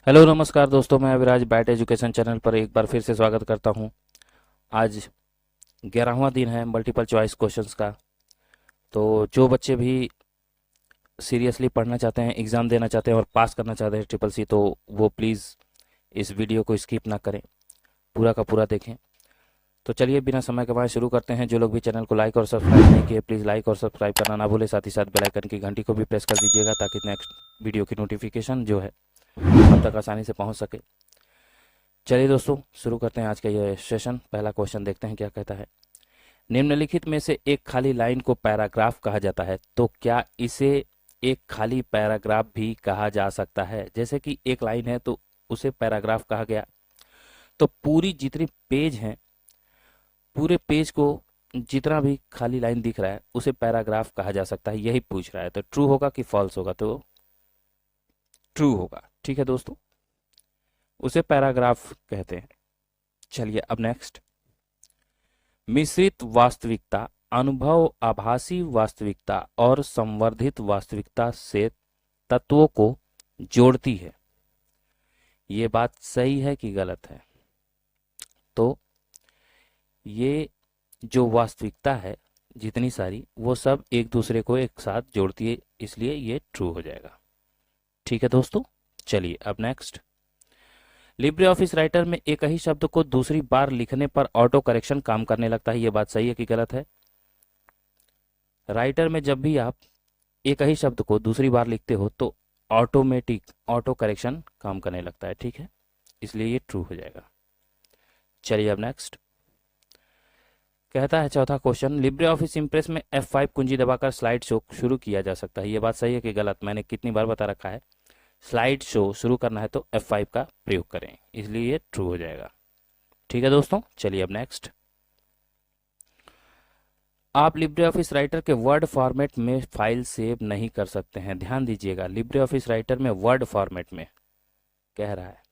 Hello नमस्कार दोस्तों, मैं अविराज बैट एजुकेशन चैनल पर एक बार फिर से स्वागत करता हूं। आज 11वां दिन है मल्टीपल चॉइस क्वेश्चंस का। तो जो बच्चे भी सीरियसली पढ़ना चाहते हैं, एग्ज़ाम देना चाहते हैं और पास करना चाहते हैं ट्रिपल सी, तो वो प्लीज़ इस वीडियो को स्किप ना करें, पूरा का पूरा देखें। तो चलिए बिना समय गंवाए शुरू करते हैं। जो लोग भी चैनल को लाइक और सब्सक्राइब नहीं किए, प्लीज़ लाइक और सब्सक्राइब करना ना भूलें। साथ ही साथ बेल आइकन की घंटी को भी प्रेस कर दीजिएगा ताकि नेक्स्ट वीडियो की नोटिफिकेशन जो है आप तक आसानी से पहुँच सके। चलिए दोस्तों, शुरू करते हैं आज का यह सेशन। पहला क्वेश्चन देखते हैं क्या कहता है। निम्नलिखित में से एक खाली लाइन को पैराग्राफ कहा जाता है, तो क्या इसे एक खाली पैराग्राफ भी कहा जा सकता है? जैसे कि एक लाइन है तो उसे पैराग्राफ कहा गया, तो पूरी जितनी पेज हैं, पूरे पेज को जितना भी खाली लाइन दिख रहा है उसे पैराग्राफ कहा जा सकता है, यही पूछ रहा है। तो ट्रू होगा कि फॉल्स होगा? तो ट्रू होगा। ठीक है दोस्तों, उसे पैराग्राफ कहते हैं। चलिए अब नेक्स्ट। मिश्रित वास्तविकता अनुभव आभासी वास्तविकता और संवर्धित वास्तविकता से तत्वों को जोड़ती है। ये बात सही है कि गलत है? तो ये जो वास्तविकता है जितनी सारी, वो सब एक दूसरे को एक साथ जोड़ती है, इसलिए ये ट्रू हो जाएगा। ठीक है दोस्तों, चलिए अब नेक्स्ट। लिब्रे ऑफिस राइटर में एक ही शब्द को दूसरी बार लिखने पर ऑटो करेक्शन काम करने लगता है। ये बात सही है कि गलत है? राइटर में जब भी आप एक ही शब्द को दूसरी बार लिखते हो तो ऑटोमेटिक ऑटो करेक्शन काम करने लगता है। ठीक है, इसलिए ये ट्रू हो जाएगा। चलिए अब नेक्स्ट। कहता है चौथा क्वेश्चन, लिब्रे ऑफिस इंप्रेस में F5 कुंजी दबाकर स्लाइड शो शुरू किया जा सकता है। ये बात सही है कि गलत? मैंने कितनी बार बता रखा है, स्लाइड शो शुरू करना है तो F5 का प्रयोग करें, इसलिए ये ट्रू हो जाएगा। ठीक है दोस्तों, चलिए अब नेक्स्ट। आप लिब्रे ऑफिस राइटर के वर्ड फॉर्मेट में फाइल सेव नहीं कर सकते हैं। ध्यान दीजिएगा, लिब्रे ऑफिस राइटर में वर्ड फॉर्मेट में कह रहा है,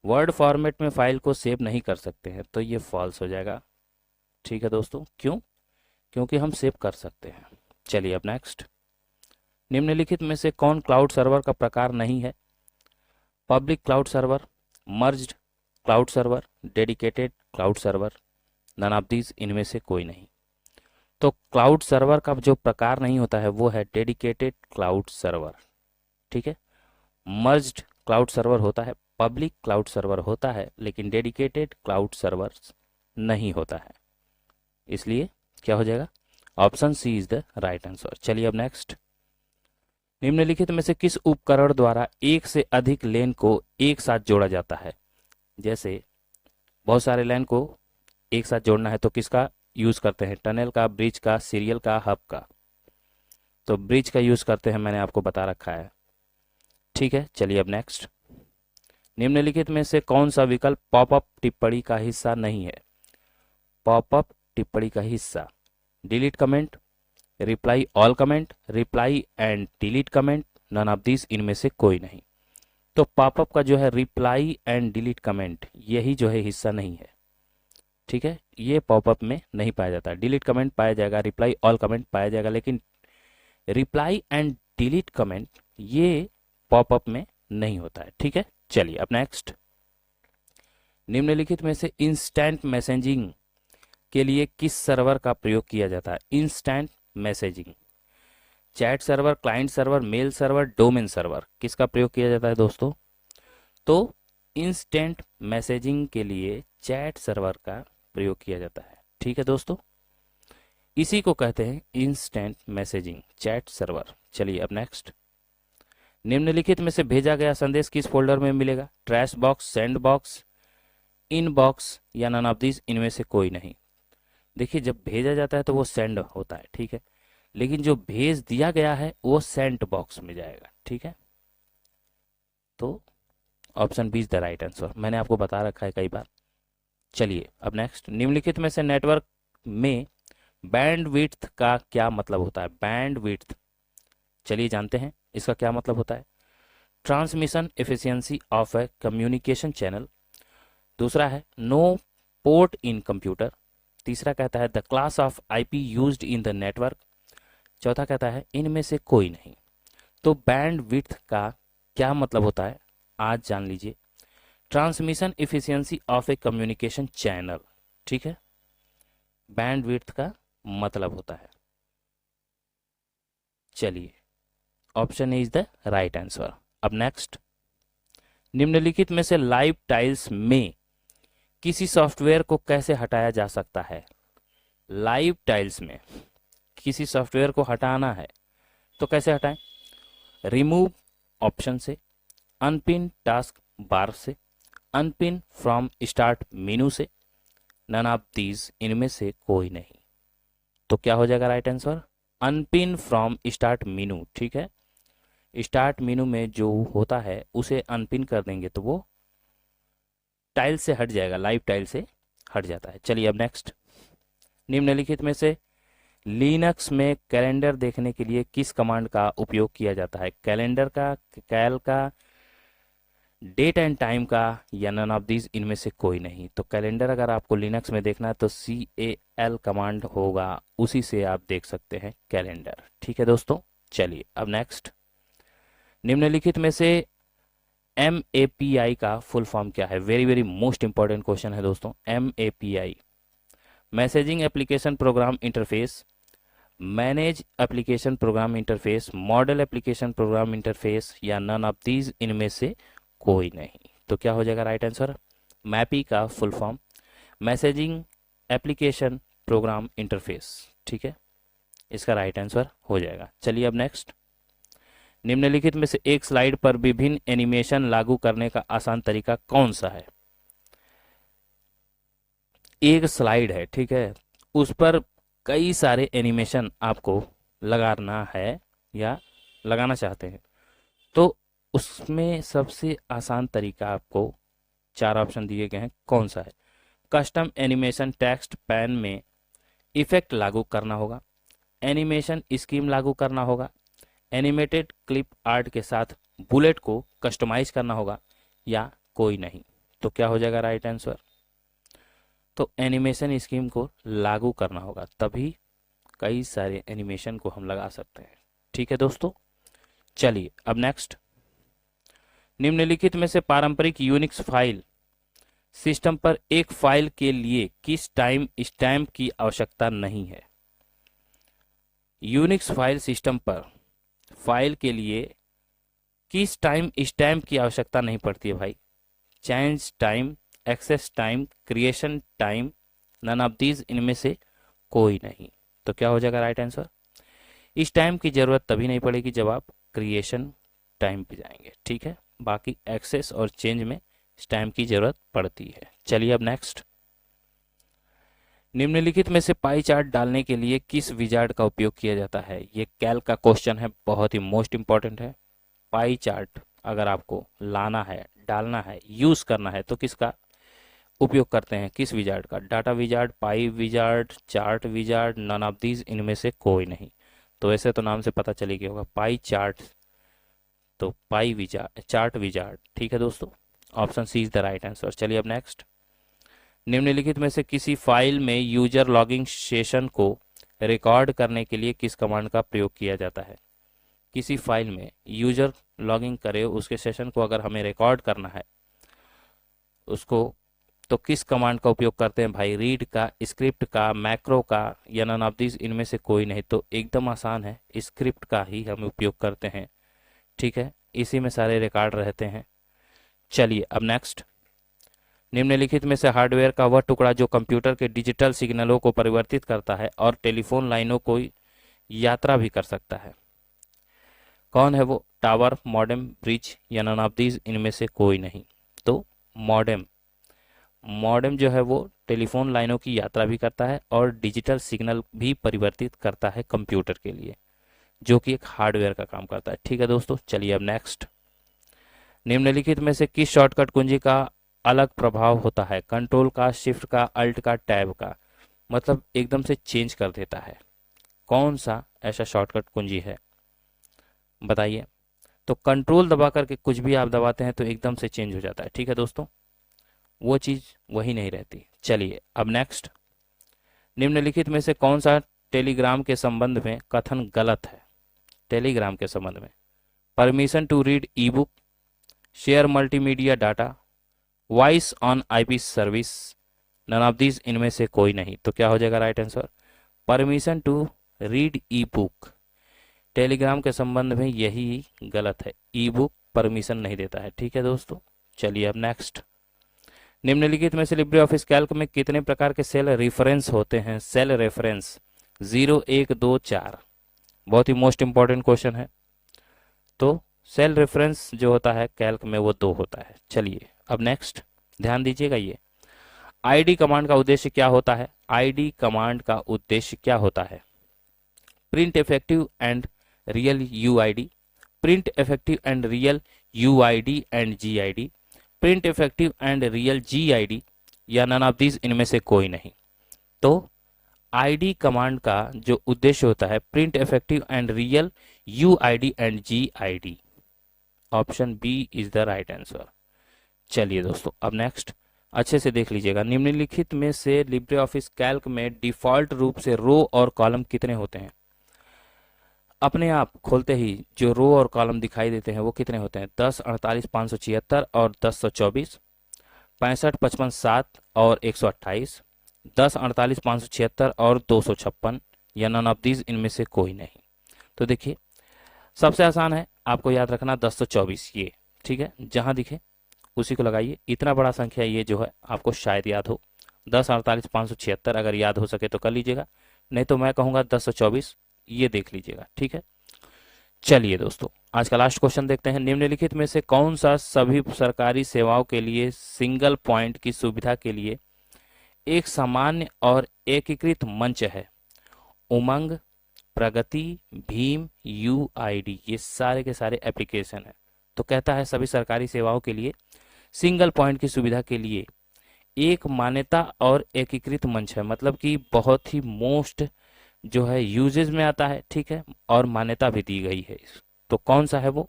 वर्ड फॉर्मेट में फाइल को सेव नहीं कर सकते हैं, तो ये फॉल्स हो जाएगा। ठीक है दोस्तों, क्यों? क्योंकि हम सेव कर सकते हैं। चलिए अब नेक्स्ट। निम्नलिखित में से कौन क्लाउड सर्वर का प्रकार नहीं है? Public cloud server, merged cloud server, dedicated cloud server, none of these, इनमें से कोई नहीं। तो क्लाउड सर्वर का जो प्रकार नहीं होता है वो है डेडिकेटेड क्लाउड सर्वर। ठीक है, मर्ज्ड क्लाउड सर्वर होता है, पब्लिक क्लाउड सर्वर होता है, लेकिन डेडिकेटेड क्लाउड सर्वर नहीं होता है। इसलिए क्या हो जाएगा? Option C is the right answer. चलिए अब नेक्स्ट। निम्नलिखित में से किस उपकरण द्वारा एक से अधिक लेन को एक साथ जोड़ा जाता है? जैसे बहुत सारे लेन को एक साथ जोड़ना है तो किसका यूज करते हैं? टनल का, ब्रिज का, सीरियल का, हब का। तो ब्रिज का यूज करते हैं, मैंने आपको बता रखा है। ठीक है, चलिए अब नेक्स्ट। निम्नलिखित में से कौन सा विकल्प पॉपअप टिप्पणी का हिस्सा नहीं है? पॉपअप टिप्पणी का हिस्सा, delete comment, reply all comment, reply and delete comment, none of this, इनमें से कोई नहीं। तो पॉपअप का जो है रिप्लाई एंड डिलीट कमेंट, यही जो है हिस्सा नहीं है। ठीक है, ये पॉपअप में नहीं पाया जाता। डिलीट कमेंट पाया जाएगा, रिप्लाई ऑल कमेंट पाया जाएगा, लेकिन रिप्लाई एंड डिलीट कमेंट ये पॉपअप में नहीं होता है। ठीक है, चलिए अब नेक्स्ट। निम्नलिखित में से इंस्टेंट मैसेजिंग के लिए किस सर्वर का प्रयोग किया जाता है? Instant messaging, chat server, client server, mail server, domain server, किसका प्रयोग किया जाता है दोस्तों? तो इंस्टेंट मैसेजिंग के लिए चैट सर्वर का प्रयोग किया जाता है। ठीक है दोस्तों, इसी को कहते हैं इंस्टेंट मैसेजिंग, चैट सर्वर। चलिए अब नेक्स्ट। निम्नलिखित में से भेजा गया संदेश किस फोल्डर में मिलेगा? Trash box, send box, inbox या नन ऑफ दिस, इनमें से कोई नहीं। देखिए, जब भेजा जाता है तो वो सेंड होता है, ठीक है, लेकिन जो भेज दिया गया है वो सेंट बॉक्स में जाएगा। ठीक है, तो option B is the right answer, मैंने आपको बता रखा है कई बार। चलिए अब नेक्स्ट। निम्नलिखित में से नेटवर्क में बैंडविड्थ का क्या मतलब होता है? बैंडविड्थ, चलिए जानते हैं इसका क्या मतलब होता है। Transmission efficiency of A communication channel, दूसरा है नो पोर्ट इन कंप्यूटर, तीसरा कहता है the class of IP used in the network, चौथा कहता है इनमें से कोई नहीं। तो बैंडविड्थ का क्या मतलब होता है आज जान लीजिए transmission efficiency of A communication channel, ठीक है, बैंडविड्थ का मतलब होता है। चलिए, option is the right answer. अब नेक्स्ट, निम्नलिखित में से लाइव टाइल्स में किसी सॉफ्टवेयर को कैसे हटाया जा सकता है? लाइव टाइल्स में किसी सॉफ्टवेयर को हटाना है तो कैसे हटाएं? रिमूव ऑप्शन से, अनपिन टास्क बार से, अनपिन फ्रॉम स्टार्ट मेनू से, नन ऑफ दीज इनमें से कोई नहीं। तो क्या हो जाएगा right answer? Unpin from start menu, ठीक है। स्टार्ट मेनू में जो होता है उसे अनपिन कर देंगे तो वो टाइल से हट जाएगा, लाइव टाइल से हट जाता है। चलिए अब नेक्स्ट, निम्नलिखित में से लिनक्स में कैलेंडर देखने के लिए किस कमांड का उपयोग किया जाता है? कैलेंडर का, कैल का, डेट एंड टाइम का, या नन ऑफ दीज इनमें से कोई नहीं। तो कैलेंडर अगर आपको लिनक्स में देखना है तो CAL कमांड होगा, उसी से आप देख सकते हैं कैलेंडर, ठीक है दोस्तों। चलिए अब नेक्स्ट, निम्नलिखित में से MAPI का फुल फॉर्म क्या है? Very very most important question है दोस्तों। MAPI, messaging application program interface, manage application program interface, model application program interface, या नन ऑफ दीज इनमें से कोई नहीं। तो क्या हो जाएगा राइट आंसर? मैपी का full form messaging application program interface, ठीक है, इसका राइट आंसर हो जाएगा। चलिए अब नेक्स्ट, निम्नलिखित में से एक स्लाइड पर विभिन्न एनिमेशन लागू करने का आसान तरीका कौन सा है? एक स्लाइड है, ठीक है, उस पर कई सारे एनिमेशन आपको लगाना है या लगाना चाहते हैं, तो उसमें सबसे आसान तरीका आपको 4 ऑप्शन दिए गए हैं, कौन सा है? कस्टम एनिमेशन टेक्स्ट पैन में इफेक्ट लागू करना होगा, एनिमेशन स्कीम लागू करना होगा, एनिमेटेड क्लिप आर्ट के साथ बुलेट को कस्टमाइज करना होगा, या कोई नहीं। तो क्या हो जाएगा राइट आंसर? तो एनिमेशन स्कीम को लागू करना होगा, तभी कई सारे एनिमेशन को हम लगा सकते हैं, ठीक है दोस्तों। चलिए अब नेक्स्ट, निम्नलिखित में से पारंपरिक यूनिक्स फाइल सिस्टम पर एक फाइल के लिए किस टाइम स्टैम्प की आवश्यकता नहीं है? यूनिक्स फाइल सिस्टम पर फाइल के लिए किस टाइम स्टैम्प की आवश्यकता नहीं पड़ती है भाई? Change time, access time, creation time, none of these इनमें से कोई नहीं। तो क्या हो जाएगा राइट आंसर? स्टैम्प की जरूरत तभी नहीं पड़ेगी जब आप क्रिएशन टाइम पे जाएंगे, ठीक है, बाकी एक्सेस और चेंज में स्टैम्प की जरूरत पड़ती है। चलिए अब नेक्स्ट, निम्नलिखित में से पाई चार्ट डालने के लिए किस विजार्ड का उपयोग किया जाता है? ये कैल्क का क्वेश्चन है, बहुत ही मोस्ट इंपॉर्टेंट है। पाई चार्ट अगर आपको लाना है, डालना है, यूज करना है तो किसका उपयोग करते हैं? किस विजार्ड का? Data wizard, pie wizard, chart wizard, none of these इनमें से कोई नहीं। तो ऐसे तो नाम से पता चली गया होगा पाई चार्ट, तो पाई विजार्ड, चार्ट विजार्ड, ठीक है दोस्तों, option C is the right answer. चलिए अब नेक्स्ट, निम्नलिखित में से किसी फाइल में यूजर लॉगिंग सेशन को रिकॉर्ड करने के लिए किस कमांड का प्रयोग किया जाता है? किसी फाइल में यूजर लॉगिंग करे, उसके सेशन को अगर हमें रिकॉर्ड करना है उसको, तो किस कमांड का उपयोग करते हैं भाई? रीड का, स्क्रिप्ट का, मैक्रो का, या नन ऑफ दिस इनमें से कोई नहीं। तो एकदम आसान है, स्क्रिप्ट का ही हम उपयोग करते हैं, ठीक है, इसी में सारे रिकॉर्ड रहते हैं। चलिए अब नेक्स्ट, निम्नलिखित में से हार्डवेयर का वह टुकड़ा जो कंप्यूटर के डिजिटल सिग्नलों को परिवर्तित करता है और टेलीफोन लाइनों को यात्रा भी कर सकता है, कौन है वो? टावर, मॉडेम, ब्रिज, या नन ऑफ दीज इनमें से कोई नहीं। तो मॉडेम, मॉडेम जो है वो टेलीफोन लाइनों की यात्रा भी करता है और डिजिटल सिग्नल भी परिवर्तित करता है कंप्यूटर के लिए, जो कि एक हार्डवेयर का काम करता है, ठीक है दोस्तों। चलिए अब नेक्स्ट, निम्नलिखित में से किस शॉर्टकट कुंजी का अलग प्रभाव होता है? कंट्रोल का, शिफ्ट का, अल्ट का, टैब का, मतलब एकदम से चेंज कर देता है। कौन सा ऐसा शॉर्टकट कुंजी है बताइए? तो कंट्रोल दबा करके कुछ भी आप दबाते हैं तो एकदम से चेंज हो जाता है, ठीक है दोस्तों, वो चीज वही नहीं रहती। चलिए अब नेक्स्ट, निम्नलिखित में से कौन सा टेलीग्राम के संबंध में कथन गलत है? टेलीग्राम के संबंध में, permission to read e book, share multimedia data, voice on IP service, none of these, इनमें से कोई नहीं। तो क्या हो जाएगा right answer? Permission to read e book. Telegram के संबंध में यही गलत है, ई बुक परमिशन नहीं देता है। ठीक है दोस्तों, चलिए अब नेक्स्ट। निम्नलिखित में से लिब्रे ऑफिस कैल्क में कितने प्रकार के सेल रेफरेंस होते हैं? Cell reference 0, 1, 2, 4। बहुत ही मोस्ट इंपॉर्टेंट क्वेश्चन है। तो सेल रेफरेंस जो होता है कैल्क में वो 2 होता है। चलिए अब नेक्स्ट ध्यान दीजिएगा। ये आईडी कमांड का उद्देश्य क्या होता है? आईडी कमांड का उद्देश्य क्या होता है? Print effective and real UID, print effective and real UID and GID, print effective and real GID, या नन ऑफ दीज, इनमें से कोई नहीं। तो आईडी कमांड का जो उद्देश्य होता है print effective and real UID and GID. Option B is the right answer. चलिए दोस्तों अब नेक्स्ट अच्छे से देख लीजिएगा। निम्नलिखित में से लिब्रे ऑफिस कैल्क में डिफॉल्ट रूप से रो और कॉलम कितने होते हैं? अपने आप खोलते ही जो रो और कॉलम दिखाई देते हैं वो कितने होते हैं? 10, 48, 576 और 1024, 65, 55, 7 और 128, 10, 48, 576 और 256, या नन ऑफ दीज, इनमें से कोई नहीं। तो देखिए सबसे आसान है, आपको याद रखना 1024 ये। ठीक है, जहां दिखे उसी को लगाइए। इतना बड़ा संख्या ये जो है आपको शायद याद हो। 10, 48, 576 अगर याद हो सके तो कर लीजिएगा, नहीं तो मैं कहूँगा 1024 ये देख लीजिएगा। ठीक है, चलिए दोस्तों आज का लास्ट क्वेश्चन देखते हैं। निम्नलिखित में से कौन सा सभी सरकारी सेवाओं के लिए सिंगल पॉइंट की सुविधा के लिए एक सामान्य और एकीकृत मंच है? उमंग, प्रगति, भीम, यूआईडी, ये सारे के सारे एप्लीकेशन है। तो कहता है सभी सरकारी सेवाओं के लिए सिंगल पॉइंट की सुविधा के लिए एक मान्यता और एकीकृत मंच है, मतलब कि बहुत ही मोस्ट जो है यूजेज में आता है। ठीक है, और मान्यता भी दी गई है। तो कौन सा है वो?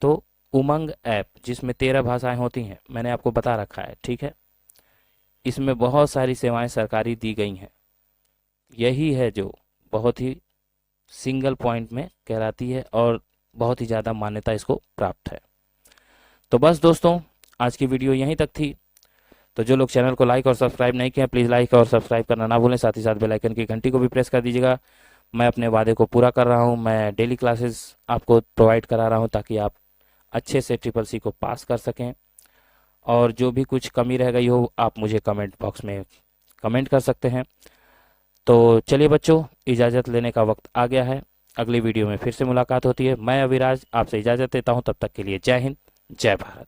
तो उमंग ऐप, जिसमें 13 भाषाएं होती हैं, मैंने आपको बता रखा है। ठीक है, इसमें बहुत सारी सेवाएं सरकारी दी गई हैं। यही है जो बहुत ही सिंगल पॉइंट में कहलाती है और बहुत ही ज़्यादा मान्यता इसको प्राप्त है। तो बस दोस्तों आज की वीडियो यहीं तक थी। तो जो लोग चैनल को लाइक और सब्सक्राइब नहीं किए हैं प्लीज़ लाइक और सब्सक्राइब करना ना भूलें। साथ ही साथ बेल आइकन की घंटी को भी प्रेस कर दीजिएगा। मैं अपने वादे को पूरा कर रहा हूं। मैं डेली क्लासेस आपको प्रोवाइड करा रहा हूं ताकि आप अच्छे से CCC को पास कर सकें। और जो भी कुछ कमी रह गई हो आप मुझे कमेंट बॉक्स में कमेंट कर सकते हैं। तो चलिए बच्चों, इजाज़त लेने का वक्त आ गया है। अगली वीडियो में फिर से मुलाकात होती है। मैं अविराज आपसे इजाज़त देता हूँ। तब तक के लिए जय हिंद, जय भारत।